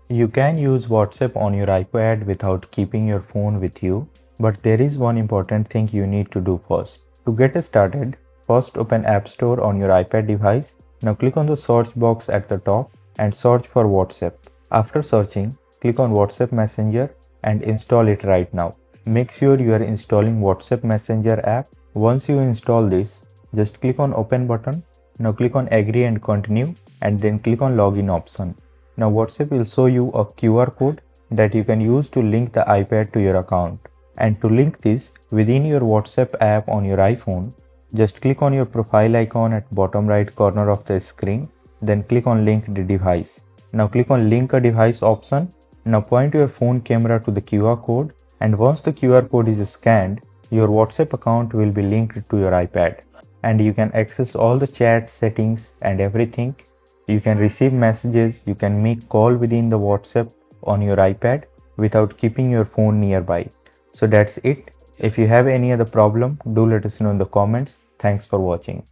You can use WhatsApp on your iPad without keeping your phone with you, but there is one important thing you need to do first. To get started, first open App Store on your iPad device. Now click on the search box at the top and search for WhatsApp. After searching, click on WhatsApp Messenger and install it right now. Make sure you are installing WhatsApp Messenger app. Once you install this, just click on Open button. Now click on Agree and Continue and then click on Login option. Now WhatsApp will show you a QR code that you can use to link the iPad to your account. And to link this within your WhatsApp app on your iPhone, just click on your profile icon at bottom right corner of the screen, then click on Link the device. Now click on Link a device option. Now point your phone camera to the QR code, and once the QR code is scanned, your WhatsApp account will be linked to your iPad and you can access all the chat settings and everything. You can receive messages, you can make call within the WhatsApp on your iPad without keeping your phone nearby. So that's it. If you have any other problem, do let us know in the comments. Thanks for watching.